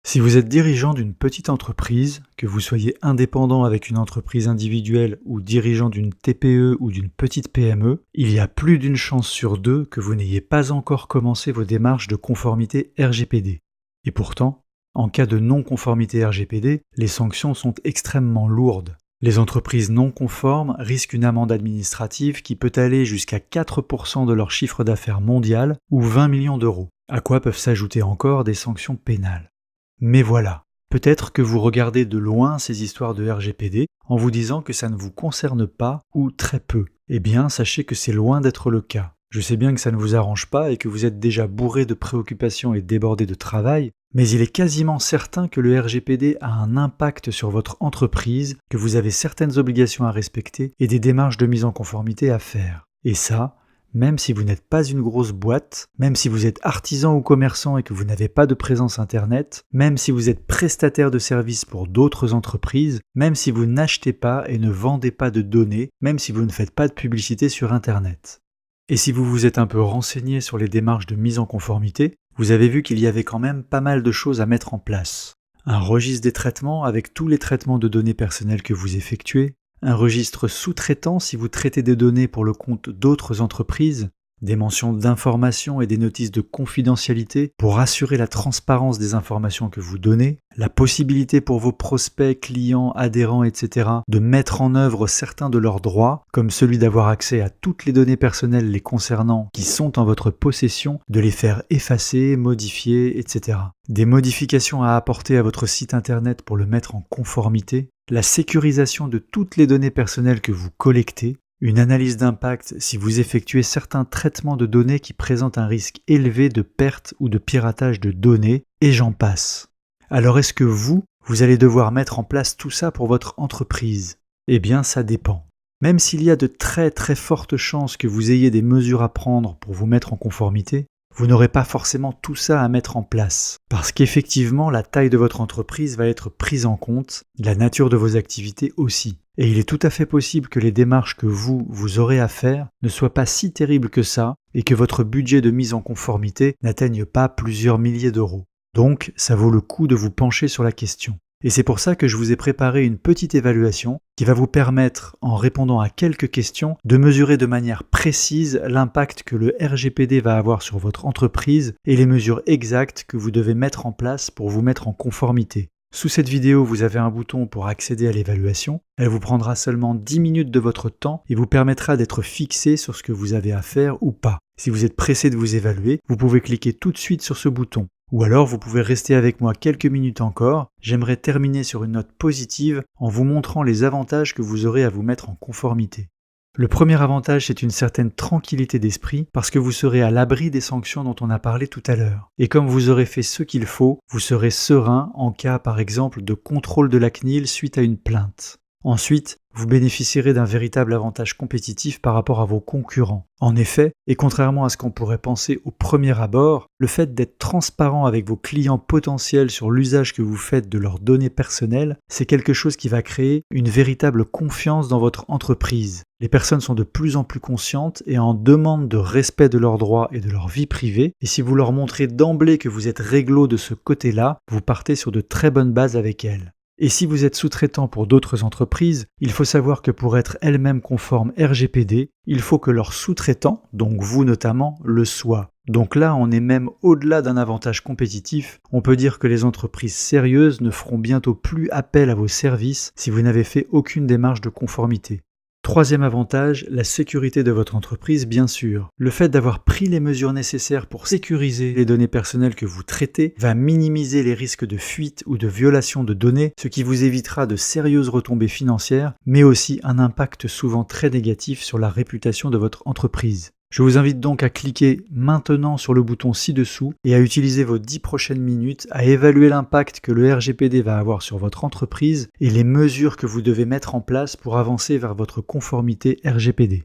Si vous êtes dirigeant d'une petite entreprise, que vous soyez indépendant avec une entreprise individuelle ou dirigeant d'une TPE ou d'une petite PME, il y a plus d'une chance sur deux que vous n'ayez pas encore commencé vos démarches de conformité RGPD. Et pourtant, en cas de non-conformité RGPD, les sanctions sont extrêmement lourdes. Les entreprises non conformes risquent une amende administrative qui peut aller jusqu'à 4% de leur chiffre d'affaires mondial ou 20 millions d'euros, à quoi peuvent s'ajouter encore des sanctions pénales. Mais voilà, peut-être que vous regardez de loin ces histoires de RGPD en vous disant que ça ne vous concerne pas ou très peu. Eh bien, sachez que c'est loin d'être le cas. Je sais bien que ça ne vous arrange pas et que vous êtes déjà bourré de préoccupations et débordé de travail, mais il est quasiment certain que le RGPD a un impact sur votre entreprise, que vous avez certaines obligations à respecter et des démarches de mise en conformité à faire. Et ça, même si vous n'êtes pas une grosse boîte, même si vous êtes artisan ou commerçant et que vous n'avez pas de présence Internet, même si vous êtes prestataire de services pour d'autres entreprises, même si vous n'achetez pas et ne vendez pas de données, même si vous ne faites pas de publicité sur Internet. Et si vous vous êtes un peu renseigné sur les démarches de mise en conformité, vous avez vu qu'il y avait quand même pas mal de choses à mettre en place. Un registre des traitements avec tous les traitements de données personnelles que vous effectuez, un registre sous-traitant si vous traitez des données pour le compte d'autres entreprises, des mentions d'informations et des notices de confidentialité pour assurer la transparence des informations que vous donnez, la possibilité pour vos prospects, clients, adhérents, etc. de mettre en œuvre certains de leurs droits, comme celui d'avoir accès à toutes les données personnelles les concernant qui sont en votre possession, de les faire effacer, modifier, etc. Des modifications à apporter à votre site internet pour le mettre en conformité, la sécurisation de toutes les données personnelles que vous collectez, une analyse d'impact si vous effectuez certains traitements de données qui présentent un risque élevé de perte ou de piratage de données, et j'en passe. Alors est-ce que vous allez devoir mettre en place tout ça pour votre entreprise ? Eh bien, ça dépend. Même s'il y a de très très fortes chances que vous ayez des mesures à prendre pour vous mettre en conformité, vous n'aurez pas forcément tout ça à mettre en place. Parce qu'effectivement, la taille de votre entreprise va être prise en compte, la nature de vos activités aussi. Et il est tout à fait possible que les démarches que vous aurez à faire ne soient pas si terribles que ça et que votre budget de mise en conformité n'atteigne pas plusieurs milliers d'euros. Donc, ça vaut le coup de vous pencher sur la question. Et c'est pour ça que je vous ai préparé une petite évaluation qui va vous permettre, en répondant à quelques questions, de mesurer de manière précise l'impact que le RGPD va avoir sur votre entreprise et les mesures exactes que vous devez mettre en place pour vous mettre en conformité. Sous cette vidéo, vous avez un bouton pour accéder à l'évaluation. Elle vous prendra seulement 10 minutes de votre temps et vous permettra d'être fixé sur ce que vous avez à faire ou pas. Si vous êtes pressé de vous évaluer, vous pouvez cliquer tout de suite sur ce bouton. Ou alors vous pouvez rester avec moi quelques minutes encore. J'aimerais terminer sur une note positive en vous montrant les avantages que vous aurez à vous mettre en conformité. Le premier avantage, c'est une certaine tranquillité d'esprit parce que vous serez à l'abri des sanctions dont on a parlé tout à l'heure. Et comme vous aurez fait ce qu'il faut, vous serez serein en cas, par exemple, de contrôle de la CNIL suite à une plainte. Ensuite, vous bénéficierez d'un véritable avantage compétitif par rapport à vos concurrents. En effet, et contrairement à ce qu'on pourrait penser au premier abord, le fait d'être transparent avec vos clients potentiels sur l'usage que vous faites de leurs données personnelles, c'est quelque chose qui va créer une véritable confiance dans votre entreprise. Les personnes sont de plus en plus conscientes et en demande de respect de leurs droits et de leur vie privée, et si vous leur montrez d'emblée que vous êtes réglo de ce côté-là, vous partez sur de très bonnes bases avec elles. Et si vous êtes sous-traitant pour d'autres entreprises, il faut savoir que pour être elles-mêmes conformes RGPD, il faut que leurs sous-traitants, donc vous notamment, le soient. Donc là, on est même au-delà d'un avantage compétitif. On peut dire que les entreprises sérieuses ne feront bientôt plus appel à vos services si vous n'avez fait aucune démarche de conformité. Troisième avantage, la sécurité de votre entreprise, bien sûr. Le fait d'avoir pris les mesures nécessaires pour sécuriser les données personnelles que vous traitez va minimiser les risques de fuite ou de violation de données, ce qui vous évitera de sérieuses retombées financières, mais aussi un impact souvent très négatif sur la réputation de votre entreprise. Je vous invite donc à cliquer maintenant sur le bouton ci-dessous et à utiliser vos 10 prochaines minutes à évaluer l'impact que le RGPD va avoir sur votre entreprise et les mesures que vous devez mettre en place pour avancer vers votre conformité RGPD.